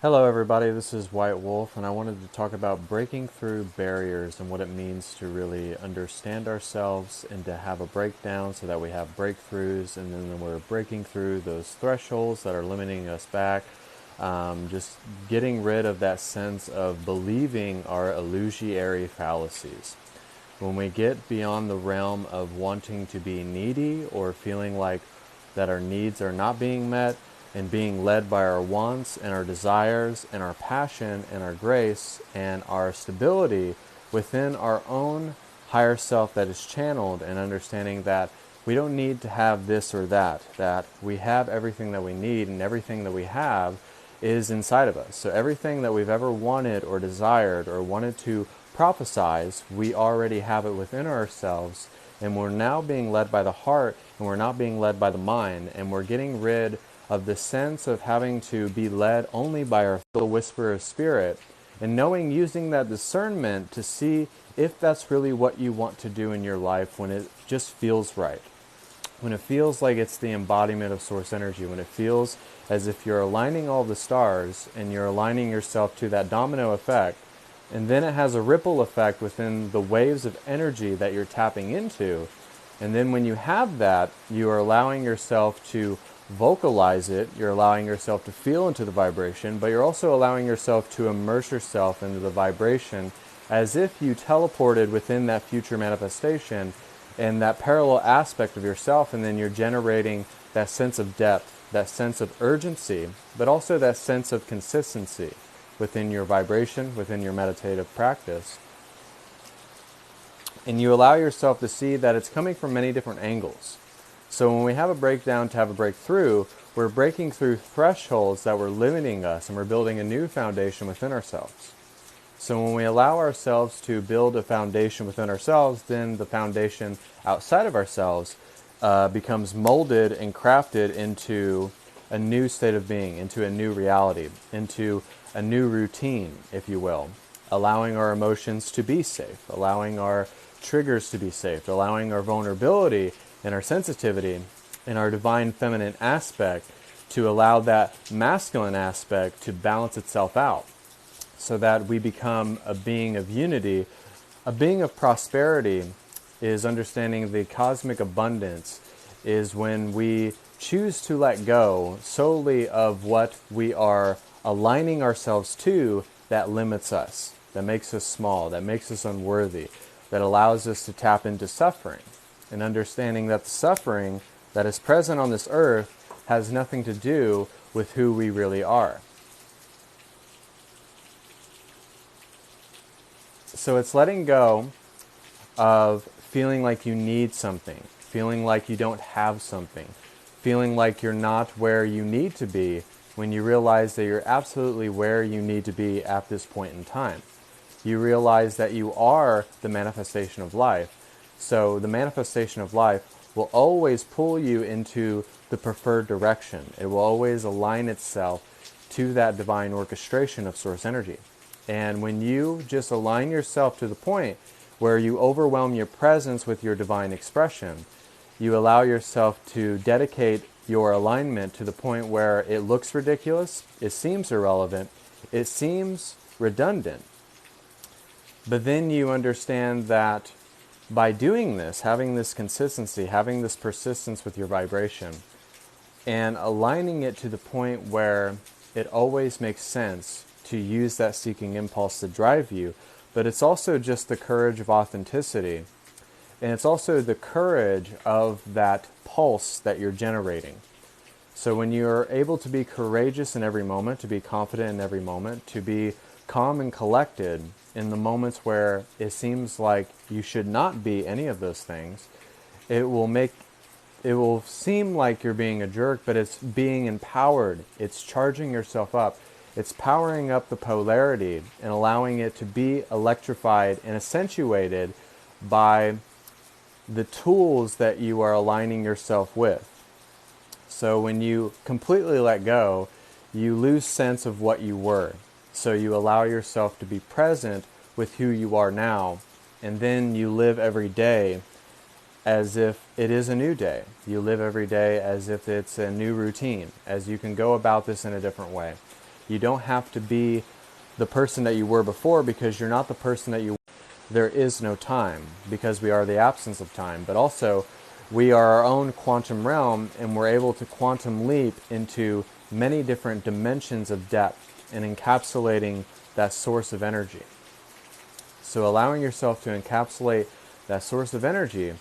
Hello everybody, this is White Wolf, and I wanted to talk about breaking through barriers and what it means to really understand ourselves and to have a breakdown so that we have breakthroughs, and then we're breaking through those thresholds that are limiting us back. Just getting rid of that sense of believing our illusory fallacies. When we get beyond the realm of wanting to be needy or feeling like that our needs are not being met, and being led by our wants and our desires and our passion and our grace and our stability within our own higher self that is channeled, and understanding that we don't need to have this or that we have everything that we need, and everything that we have is inside of us. So everything that we've ever wanted or desired or wanted to prophesize, we already have it within ourselves, and we're now being led by the heart, and we're not being led by the mind, and we're getting rid of the sense of having to be led only by our little whisper of spirit, and using that discernment to see if that's really what you want to do in your life when it just feels right. When it feels like it's the embodiment of source energy, when it feels as if you're aligning all the stars and you're aligning yourself to that domino effect, and then it has a ripple effect within the waves of energy that you're tapping into. And then when you have that, you are allowing yourself to vocalize it, you're allowing yourself to feel into the vibration, but you're also allowing yourself to immerse yourself into the vibration as if you teleported within that future manifestation and that parallel aspect of yourself, and then you're generating that sense of depth, that sense of urgency, but also that sense of consistency within your vibration, within your meditative practice. And you allow yourself to see that it's coming from many different angles. So when we have a breakdown to have a breakthrough, we're breaking through thresholds that were limiting us, and we're building a new foundation within ourselves. So when we allow ourselves to build a foundation within ourselves, then the foundation outside of ourselves becomes molded and crafted into a new state of being, into a new reality, into a new routine, if you will, allowing our emotions to be safe, allowing our triggers to be safe, allowing our vulnerability and our sensitivity and our divine feminine aspect to allow that masculine aspect to balance itself out, so that we become a being of unity. A being of prosperity is understanding the cosmic abundance, is when we choose to let go solely of what we are aligning ourselves to that limits us, that makes us small, that makes us unworthy, that allows us to tap into suffering. And understanding that the suffering that is present on this earth has nothing to do with who we really are. So it's letting go of feeling like you need something, feeling like you don't have something, feeling like you're not where you need to be, when you realize that you're absolutely where you need to be at this point in time. You realize that you are the manifestation of life. So the manifestation of life will always pull you into the preferred direction. It will always align itself to that divine orchestration of source energy. And when you just align yourself to the point where you overwhelm your presence with your divine expression, you allow yourself to dedicate your alignment to the point where it looks ridiculous, it seems irrelevant, it seems redundant. But then you understand that by doing this, having this consistency, having this persistence with your vibration, and aligning it to the point where it always makes sense to use that seeking impulse to drive you, but it's also just the courage of authenticity, and it's also the courage of that pulse that you're generating. So when you're able to be courageous in every moment, to be confident in every moment, to be calm and collected in the moments where it seems like you should not be any of those things, it will seem like you're being a jerk, but it's being empowered. It's charging yourself up. It's powering up the polarity and allowing it to be electrified and accentuated by the tools that you are aligning yourself with. So when you completely let go, you lose sense of what you were. So you allow yourself to be present with who you are now, and then you live every day as if it is a new day. You live every day as if it's a new routine, as you can go about this in a different way. You don't have to be the person that you were before, because you're not the person that you were. There is no time, because we are the absence of time. But also, we are our own quantum realm, and we're able to quantum leap into many different dimensions of depth and encapsulating that source of energy. So allowing yourself to encapsulate that source of energy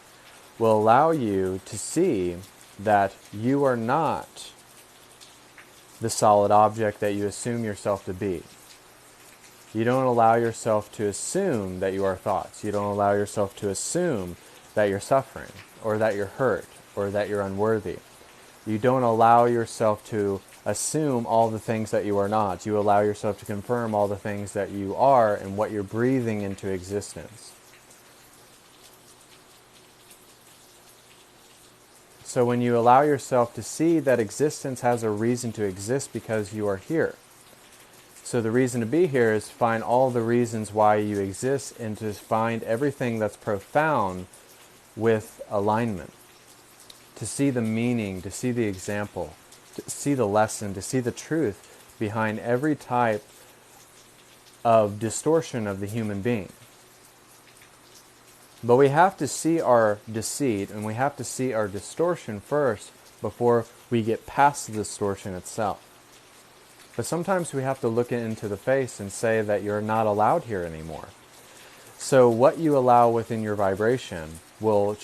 will allow you to see that you are not the solid object that you assume yourself to be. You don't allow yourself to assume that you are thoughts. You don't allow yourself to assume that you're suffering, or that you're hurt, or that you're unworthy. You don't allow yourself to assume all the things that you are not. You allow yourself to confirm all the things that you are and what you're breathing into existence. So when you allow yourself to see that existence has a reason to exist because you are here. So the reason to be here is to find all the reasons why you exist, and to find everything that's profound with alignment. To see the meaning, to see the example, to see the lesson, to see the truth behind every type of distortion of the human being. But we have to see our deceit, and we have to see our distortion first before we get past the distortion itself. But sometimes we have to look it into the face and say that you're not allowed here anymore. So what you allow within your vibration will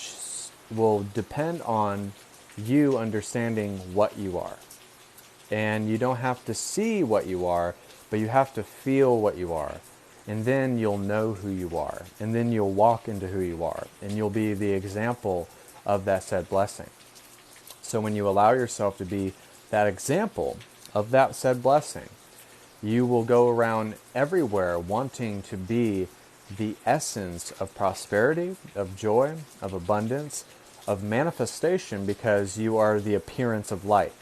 depend on you understanding what you are. And you don't have to see what you are, but you have to feel what you are. And then you'll know who you are. And then you'll walk into who you are. And you'll be the example of that said blessing. So when you allow yourself to be that example of that said blessing, you will go around everywhere wanting to be the essence of prosperity, of joy, of abundance, of manifestation, because you are the appearance of light.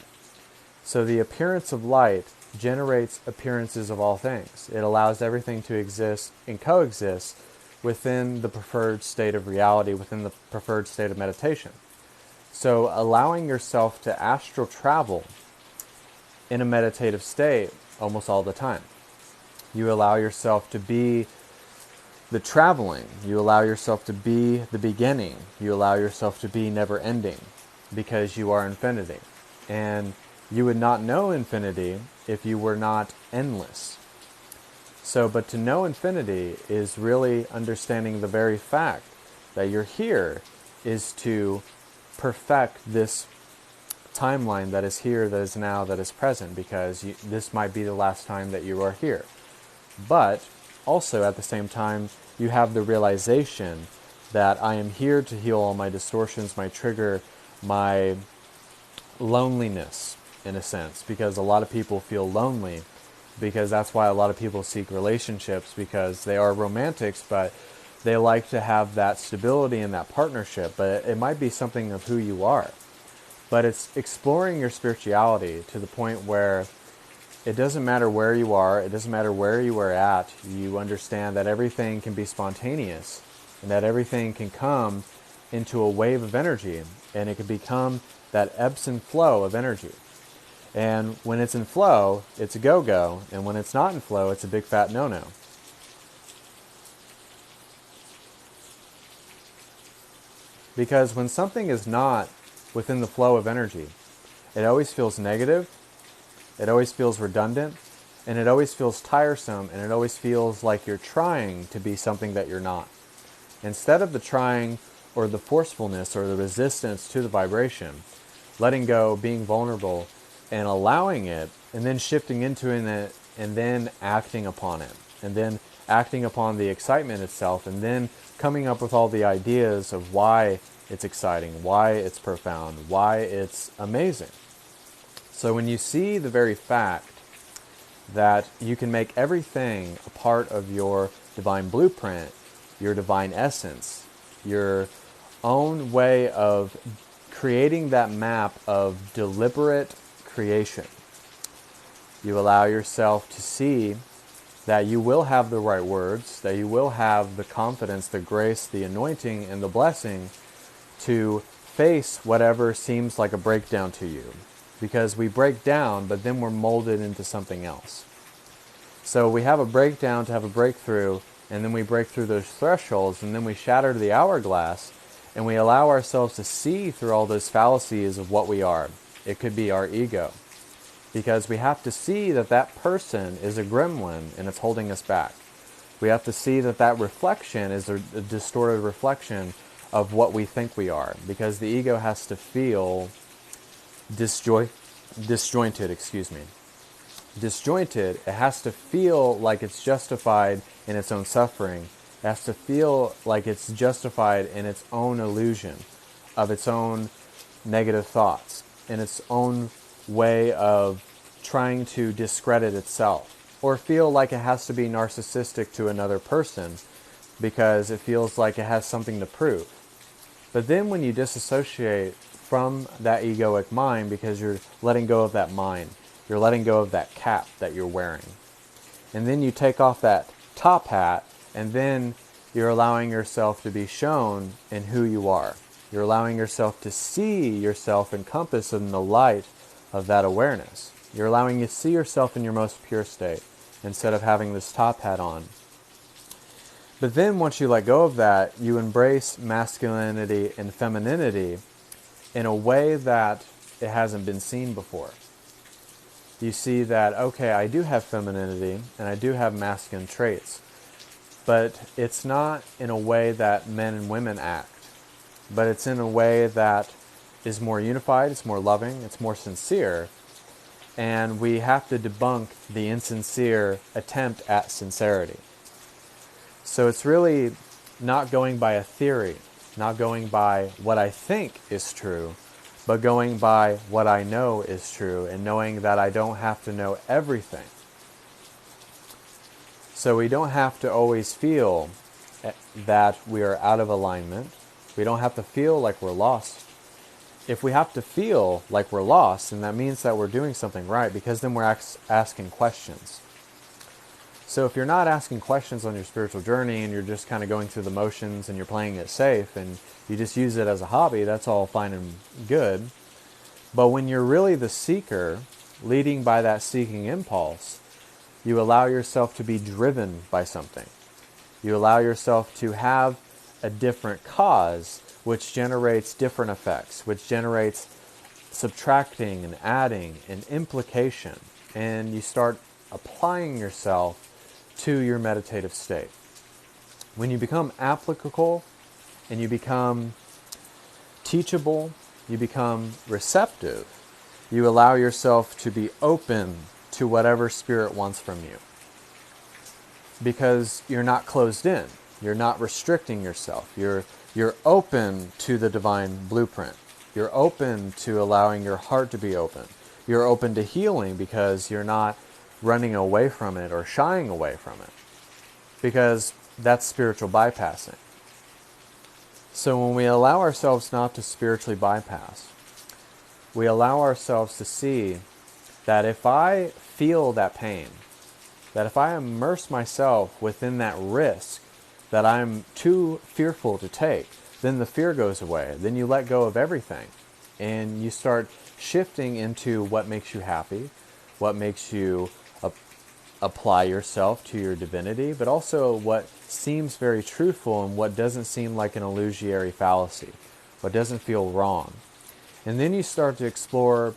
So the appearance of light generates appearances of all things. It allows everything to exist and coexist within the preferred state of reality, within the preferred state of meditation. So allowing yourself to astral travel in a meditative state almost all the time. You allow yourself to be the traveling. You allow yourself to be the beginning. You allow yourself to be never ending, because you are infinity. And you would not know infinity if you were not endless. So, but to know infinity is really understanding the very fact that you're here is to perfect this timeline that is here, that is now, that is present, because this might be the last time that you are here. But also at the same time, you have the realization that I am here to heal all my distortions, my trigger, my loneliness, in a sense, because a lot of people feel lonely, because that's why a lot of people seek relationships, because they are romantics, but they like to have that stability and that partnership, but it might be something of who you are. But it's exploring your spirituality to the point where it doesn't matter where you are, it doesn't matter where you are at, you understand that everything can be spontaneous, and that everything can come into a wave of energy, and it can become that ebbs and flow of energy. And when it's in flow, it's a go-go, and when it's not in flow, it's a big fat no-no. Because when something is not within the flow of energy, it always feels negative, it always feels redundant, and it always feels tiresome, and it always feels like you're trying to be something that you're not. Instead of the trying or the forcefulness or the resistance to the vibration, letting go, being vulnerable, and allowing it, and then shifting into it, and then acting upon it, and then acting upon the excitement itself, and then coming up with all the ideas of why it's exciting, why it's profound, why it's amazing. So when you see the very fact that you can make everything a part of your divine blueprint, your divine essence, your own way of creating that map of deliberate creation, you allow yourself to see that you will have the right words, that you will have the confidence, the grace, the anointing, and the blessing to face whatever seems like a breakdown to you. because we break down, but then we're molded into something else. So we have a breakdown to have a breakthrough, and then we break through those thresholds, and then we shatter the hourglass, and we allow ourselves to see through all those fallacies of what we are. It could be our ego, because we have to see that that person is a gremlin and it's holding us back. We have to see that that reflection is a distorted reflection of what we think we are, because the ego has to feel disjointed. Disjointed, it has to feel like it's justified in its own suffering. It has to feel like it's justified in its own illusion of its own negative thoughts, in its own way of trying to discredit itself, or feel like it has to be narcissistic to another person because it feels like it has something to prove. But then when you disassociate from that egoic mind, because you're letting go of that mind, you're letting go of that cap that you're wearing, and then you take off that top hat, and then you're allowing yourself to be shown in who you are. You're allowing yourself to see yourself encompassed in the light of that awareness. You're allowing you to see yourself in your most pure state instead of having this top hat on. But then once you let go of that, you embrace masculinity and femininity in a way that it hasn't been seen before. You see that, okay, I do have femininity and I do have masculine traits, but it's not in a way that men and women act, but it's in a way that is more unified, it's more loving, it's more sincere, and we have to debunk the insincere attempt at sincerity. So it's really not going by a theory, not going by what I think is true, but going by what I know is true, and knowing that I don't have to know everything. So we don't have to always feel that we are out of alignment. We don't have to feel like we're lost. If we have to feel like we're lost, then that means that we're doing something right, because then we're asking questions. So if you're not asking questions on your spiritual journey and you're just kind of going through the motions and you're playing it safe and you just use it as a hobby, that's all fine and good. But when you're really the seeker, leading by that seeking impulse, you allow yourself to be driven by something. You allow yourself to have a different cause, which generates different effects, which generates subtracting and adding and implication. And you start applying yourself to your meditative state. When you become applicable and you become teachable, you become receptive, you allow yourself to be open to whatever spirit wants from you. Because you're not closed in. You're not restricting yourself. You're open to the divine blueprint. You're open to allowing your heart to be open. You're open to healing because you're not running away from it or shying away from it, because that's spiritual bypassing. So when we allow ourselves not to spiritually bypass, we allow ourselves to see that if I feel that pain, that if I immerse myself within that risk that I'm too fearful to take, then the fear goes away. Then you let go of everything and you start shifting into what makes you happy, what makes you apply yourself to your divinity, but also what seems very truthful and what doesn't seem like an illusory fallacy, what doesn't feel wrong. And then you start to explore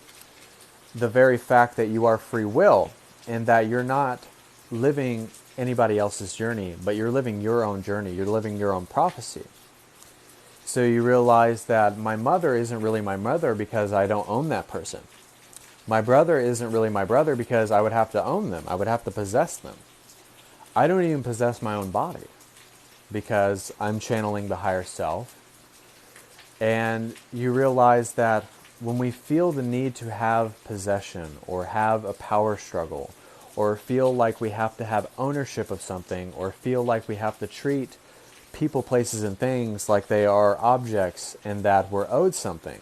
the very fact that you are free will and that you're not living anybody else's journey, but you're living your own journey. You're living your own prophecy. So you realize that my mother isn't really my mother because I don't own that person. My brother isn't really my brother because I would have to own them. I would have to possess them. I don't even possess my own body because I'm channeling the higher self. And you realize that when we feel the need to have possession or have a power struggle or feel like we have to have ownership of something or feel like we have to treat people, places, and things like they are objects and that we're owed something,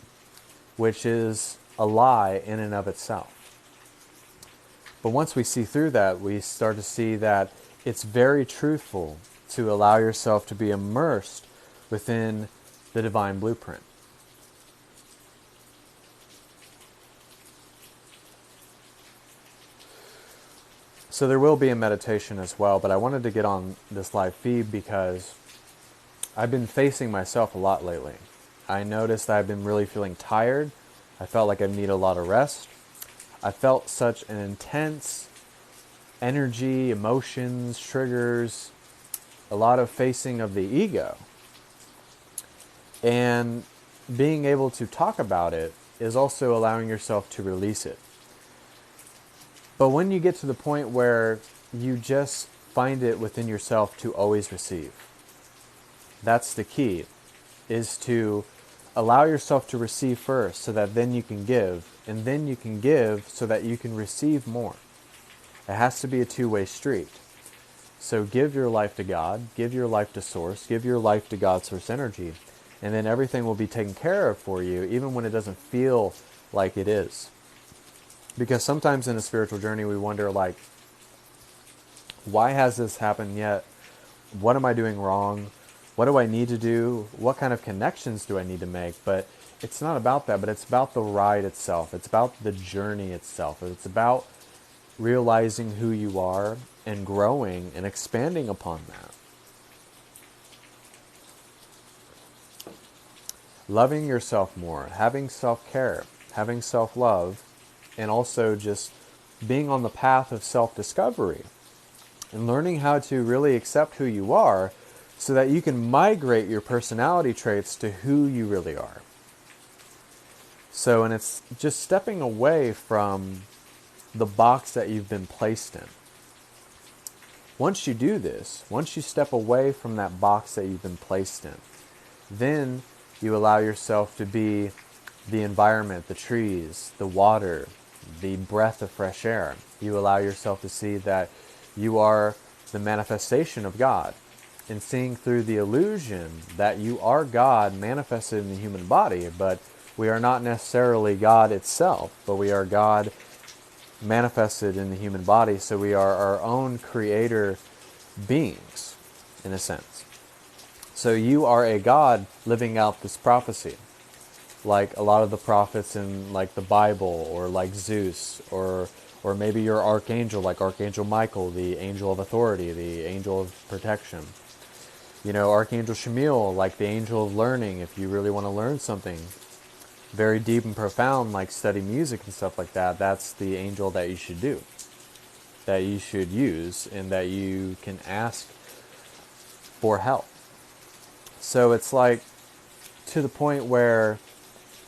which is a lie in and of itself. But once we see through that, we start to see that it's very truthful to allow yourself to be immersed within the divine blueprint. So there will be a meditation as well, but I wanted to get on this live feed because I've been facing myself a lot lately. I noticed that I've been really feeling tired. I felt like I need a lot of rest. I felt such an intense energy, emotions, triggers, a lot of facing of the ego. And being able to talk about it is also allowing yourself to release it. But when you get to the point where you just find it within yourself to always receive, that's the key, is to allow yourself to receive first so that then you can give, and then you can give so that you can receive more. It has to be a two-way street. So give your life to God, give your life to Source, give your life to God's Source energy, and then everything will be taken care of for you, even when it doesn't feel like it is. Because sometimes in a spiritual journey we wonder, like, why has this happened yet? What am I doing wrong? What do I need to do? What kind of connections do I need to make? But it's not about that, but it's about the ride itself. It's about the journey itself. It's about realizing who you are and growing and expanding upon that. Loving yourself more, having self-care, having self-love, and also just being on the path of self-discovery and learning how to really accept who you are so that you can migrate your personality traits to who you really are. So, and it's just stepping away from the box that you've been placed in. Once you do this, once you step away from that box that you've been placed in, then you allow yourself to be the environment, the trees, the water, the breath of fresh air. You allow yourself to see that you are the manifestation of God, and seeing through the illusion that you are God manifested in the human body, but we are not necessarily God itself, but we are God manifested in the human body, so we are our own creator beings, in a sense. So you are a God living out this prophecy, like a lot of the prophets in like the Bible, or like Zeus, or maybe your archangel, like Archangel Michael, the angel of authority, the angel of protection. You know, Archangel Shamiel, like the angel of learning, if you really want to learn something very deep and profound, like study music and stuff like that, that's the angel that you should do, that you should use, and that you can ask for help. So it's like to the point where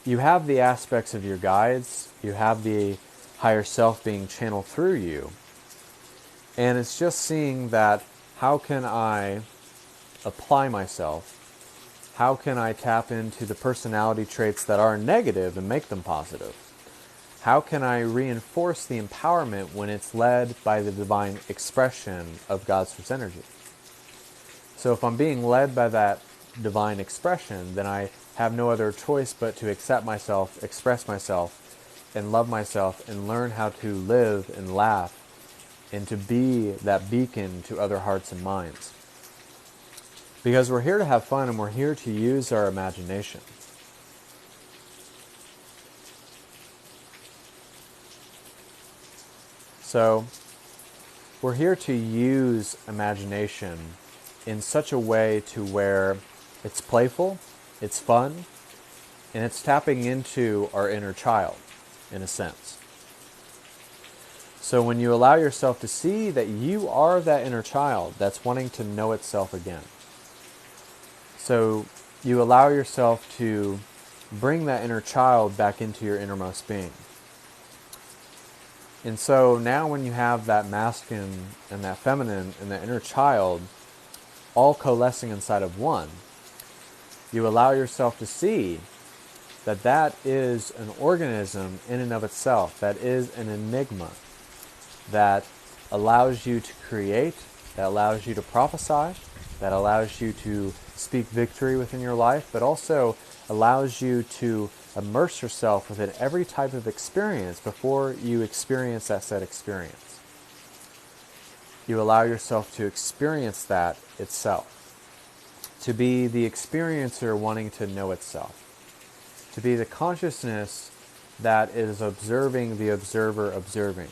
you have the aspects of your guides, you have the higher self being channeled through you, and it's just seeing that, how can I apply myself? How can I tap into the personality traits that are negative and make them positive? How can I reinforce the empowerment when it's led by the divine expression of God's source energy? So if I'm being led by that divine expression, then I have no other choice but to accept myself, express myself, and love myself, and learn how to live and laugh, and to be that beacon to other hearts and minds. Because we're here to have fun, and we're here to use our imagination. So, we're here to use imagination in such a way to where it's playful, it's fun, and it's tapping into our inner child, in a sense. So when you allow yourself to see that you are that inner child that's wanting to know itself again, so you allow yourself to bring that inner child back into your innermost being. And so now when you have that masculine and that feminine and that inner child all coalescing inside of one, you allow yourself to see that that is an organism in and of itself, that is an enigma, that allows you to create, that allows you to prophesy, that allows you to speak victory within your life, but also allows you to immerse yourself within every type of experience before you experience that said experience. You allow yourself to experience that itself, to be the experiencer wanting to know itself, to be the consciousness that is observing the observer observing,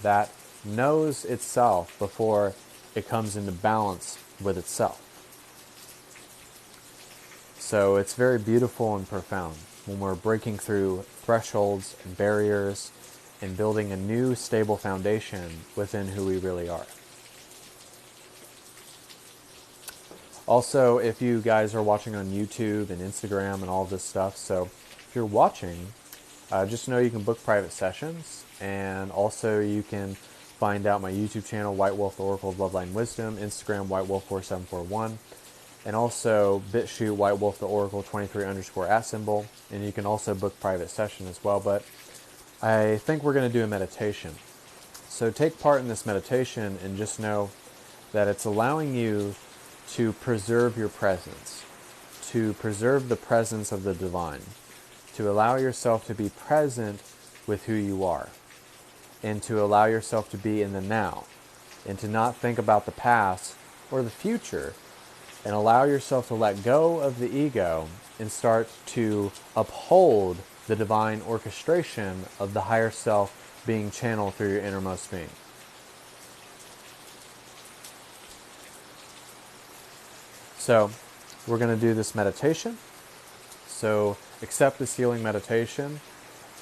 that knows itself before it comes into balance with itself. So it's very beautiful and profound when we're breaking through thresholds and barriers and building a new stable foundation within who we really are. Also, if you guys are watching on YouTube and Instagram and all this stuff, so if you're watching, just know you can book private sessions, and also you can find out my YouTube channel, White Wolf the Oracle of Bloodline Wisdom, Instagram, whitewolf4741, and also BitChute, White Wolf the Oracle 23_@, and you can also book private session as well. But I think we're going to do a meditation. So take part in this meditation and just know that it's allowing you to preserve your presence, to preserve the presence of the divine, to allow yourself to be present with who you are, and to allow yourself to be in the now, and to not think about the past or the future, and allow yourself to let go of the ego and start to uphold the divine orchestration of the higher self being channeled through your innermost being. So we're going to do this meditation. So accept this healing meditation,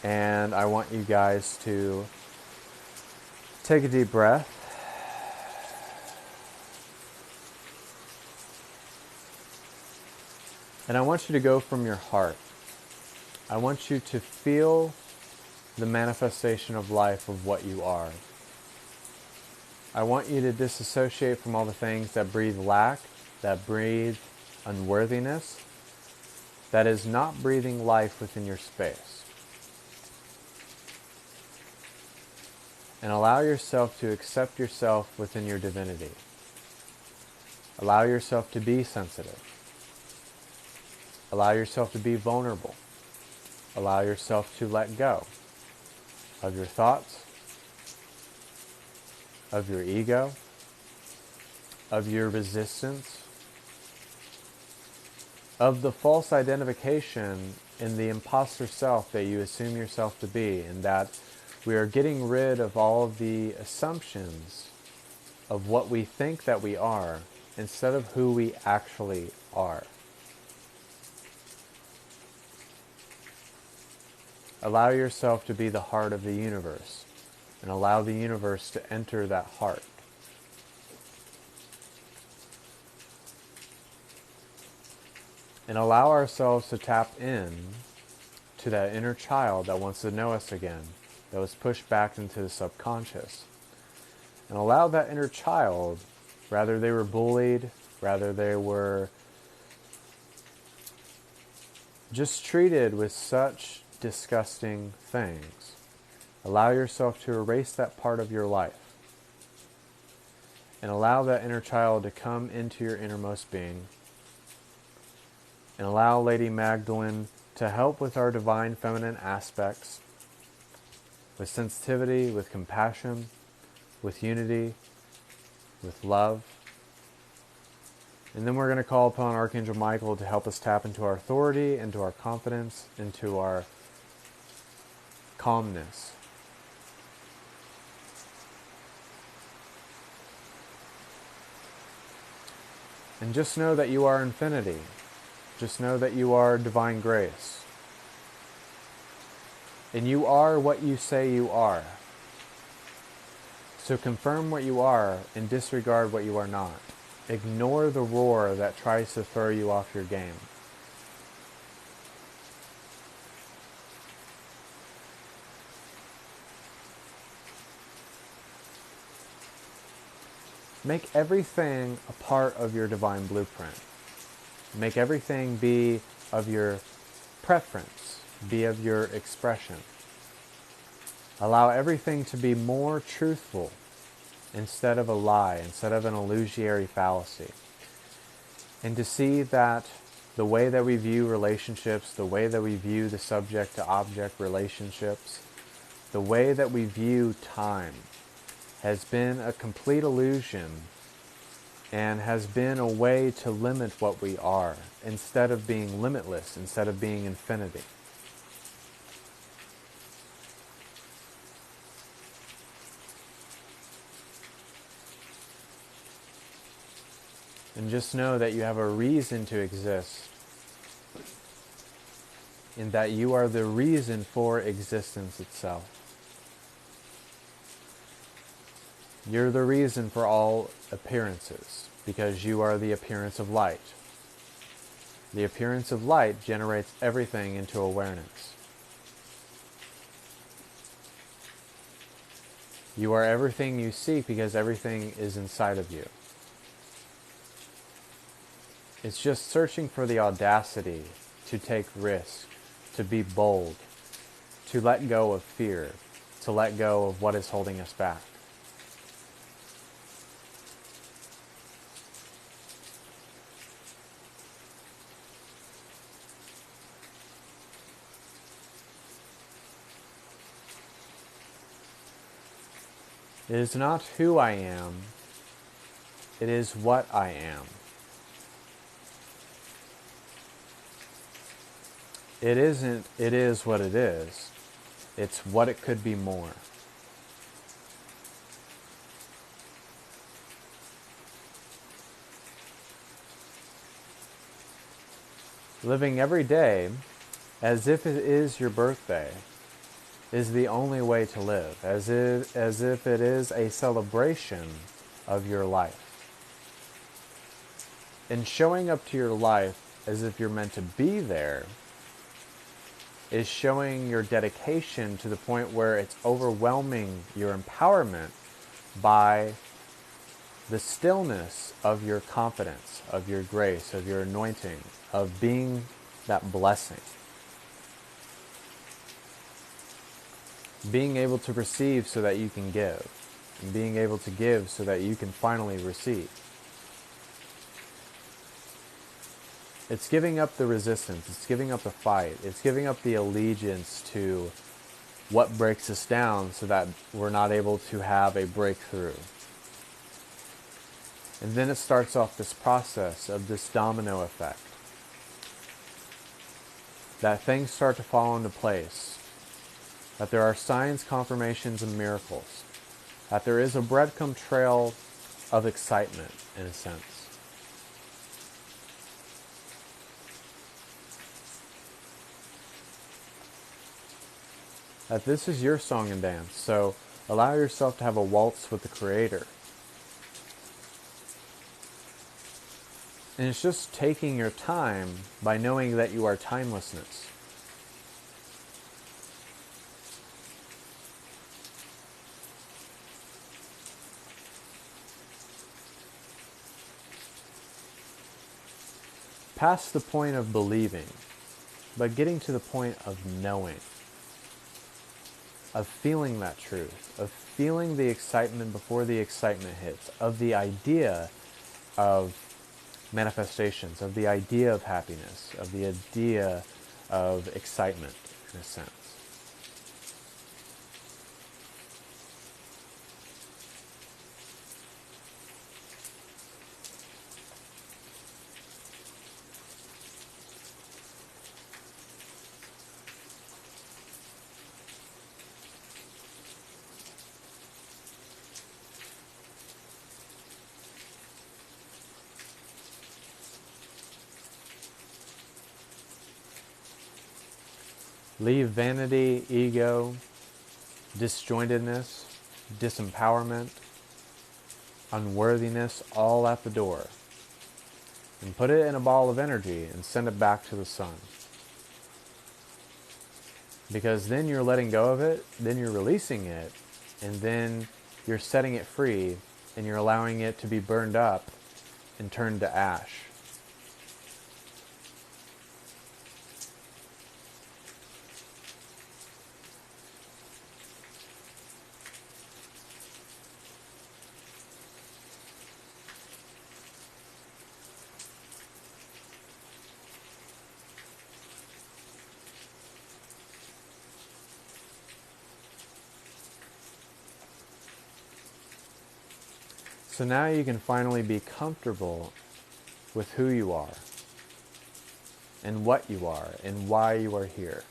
and I want you guys to take a deep breath. And I want you to go from your heart. I want you to feel the manifestation of life of what you are. I want you to disassociate from all the things that breathe lack, that breathe unworthiness, that is not breathing life within your space. And allow yourself to accept yourself within your divinity. Allow yourself to be sensitive. Allow yourself to be vulnerable. Allow yourself to let go of your thoughts, of your ego, of your resistance, of the false identification in the imposter self that you assume yourself to be, and that we are getting rid of all of the assumptions of what we think that we are instead of who we actually are. Allow yourself to be the heart of the universe, and allow the universe to enter that heart. And allow ourselves to tap in to that inner child that wants to know us again, that was pushed back into the subconscious. And allow that inner child, rather they were bullied, rather they were just treated with such disgusting things, allow yourself to erase that part of your life. And allow that inner child to come into your innermost being. And allow Lady Magdalene to help with our divine feminine aspects, with sensitivity, with compassion, with unity, with love. And then we're going to call upon Archangel Michael to help us tap into our authority, into our confidence, into our calmness. And just know that you are infinity. Just know that you are divine grace. And you are what you say you are. So confirm what you are and disregard what you are not. Ignore the roar that tries to throw you off your game. Make everything a part of your divine blueprint. Make everything be of your preference, be of your expression. Allow everything to be more truthful instead of a lie, instead of an illusory fallacy. And to see that the way that we view relationships, the way that we view the subject-to-object relationships, the way that we view time has been a complete illusion and has been a way to limit what we are instead of being limitless, instead of being infinity. And just know that you have a reason to exist, and that you are the reason for existence itself. You're the reason for all appearances, because you are the appearance of light. The appearance of light generates everything into awareness. You are everything you seek because everything is inside of you. It's just searching for the audacity to take risk, to be bold, to let go of fear, to let go of what is holding us back. It is not who I am, it is what I am. It isn't, it is what it is. It's what it could be more. Living every day as if it is your birthday is the only way to live, as if it is a celebration of your life. And showing up to your life as if you're meant to be there is showing your dedication to the point where it's overwhelming your empowerment by the stillness of your confidence, of your grace, of your anointing, of being that blessing. Being able to receive so that you can give, and being able to give so that you can finally receive. It's giving up the resistance, it's giving up the fight, it's giving up the allegiance to what breaks us down so that we're not able to have a breakthrough. And then it starts off this process of this domino effect. That things start to fall into place. That there are signs, confirmations, and miracles. That there is a breadcrumb trail of excitement, in a sense. That this is your song and dance, so allow yourself to have a waltz with the Creator. And it's just taking your time by knowing that you are timelessness. Past the point of believing, but getting to the point of knowing, of feeling that truth, of feeling the excitement before the excitement hits, of the idea of manifestations, of the idea of happiness, of the idea of excitement, in a sense. Leave vanity, ego, disjointedness, disempowerment, unworthiness all at the door. And put it in a ball of energy and send it back to the sun. Because then you're letting go of it, then you're releasing it, and then you're setting it free, and you're allowing it to be burned up and turned to ash. So now you can finally be comfortable with who you are, and what you are, and why you are here.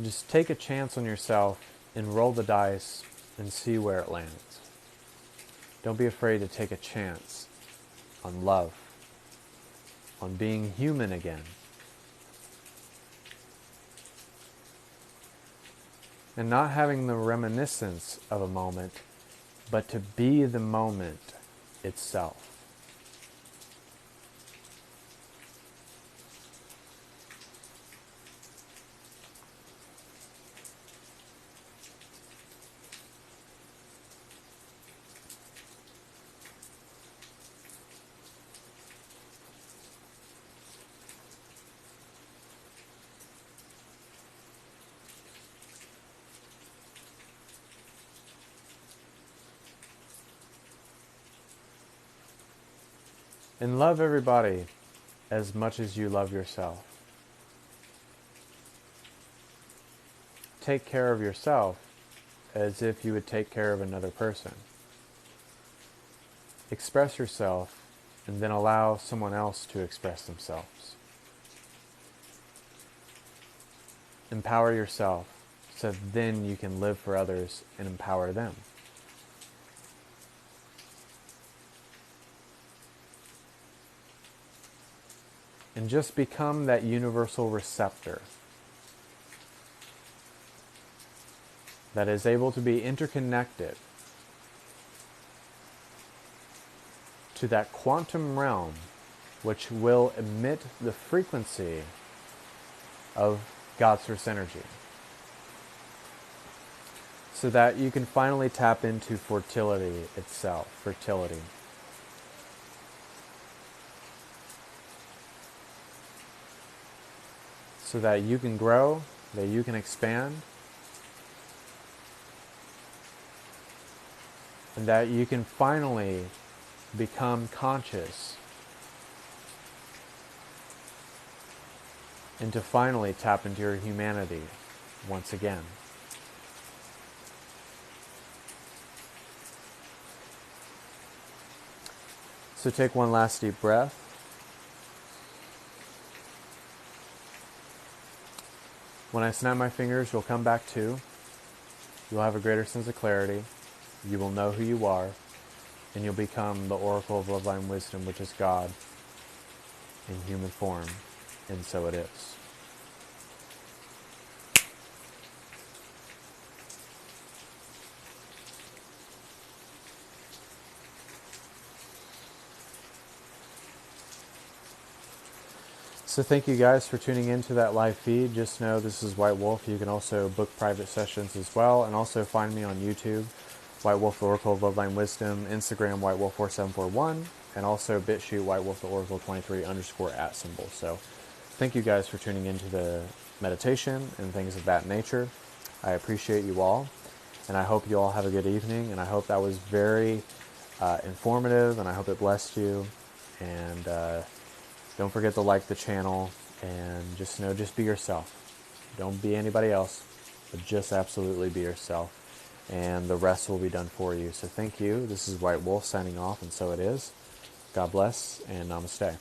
Just take a chance on yourself and roll the dice and see where it lands. Don't be afraid to take a chance on love, on being human again. And not having the reminiscence of a moment, but to be the moment itself. And love everybody as much as you love yourself. Take care of yourself as if you would take care of another person. Express yourself and then allow someone else to express themselves. Empower yourself so then you can live for others and empower them. And just become that universal receptor that is able to be interconnected to that quantum realm which will emit the frequency of God's source energy, so that you can finally tap into fertility itself, fertility. So that you can grow, that you can expand, and that you can finally become conscious, and to finally tap into your humanity once again. So take one last deep breath. When I snap my fingers, you'll come back to. You'll have a greater sense of clarity. You will know who you are. And you'll become the oracle of love, light, and wisdom, which is God in human form. And so it is. So thank you guys for tuning into that live feed. Just know this is White Wolf. You can also book private sessions as well, and also find me on YouTube, White Wolf the Oracle of Love, Light, and Wisdom, Instagram White Wolf 4741, and also BitChute White Wolf the Oracle 23_@. So thank you guys for tuning into the meditation and things of that nature. I appreciate you all, and I hope you all have a good evening, and I hope that was very informative, and I hope it blessed you. And don't forget to like the channel, and just be yourself. Don't be anybody else, but just absolutely be yourself, and the rest will be done for you. So thank you. This is White Wolf signing off, and so it is. God bless, and namaste.